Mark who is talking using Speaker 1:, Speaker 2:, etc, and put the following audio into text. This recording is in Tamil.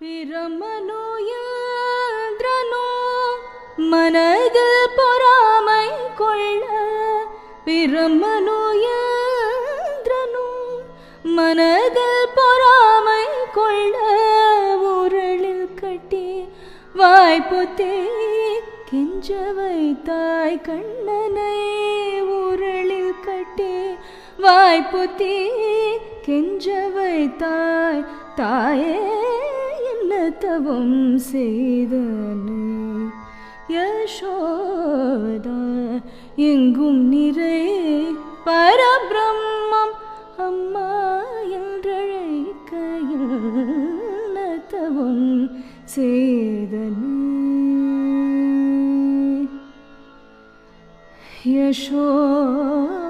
Speaker 1: பிரமனோ இந்திரனோ மனதில் பொறாமை கொள்ள, பிரமனோ இந்திரனோ மனதில் பொறாமை கொள்ள, உரளில் கட்டி வாய்ப்புத்தே கெஞ்ச வைத்தாய் கண்ணனை, உரளில் கட்டி வாய்ப்புத்தே கெஞ்ச வைத்தாய் தாயே என்ன தவம் செய்தனை. யசோதா எங்கும் நிறை பரபிரம்மம் அம்மா என்றழைக்க என்ன தவம் செய்தனை. யசோதா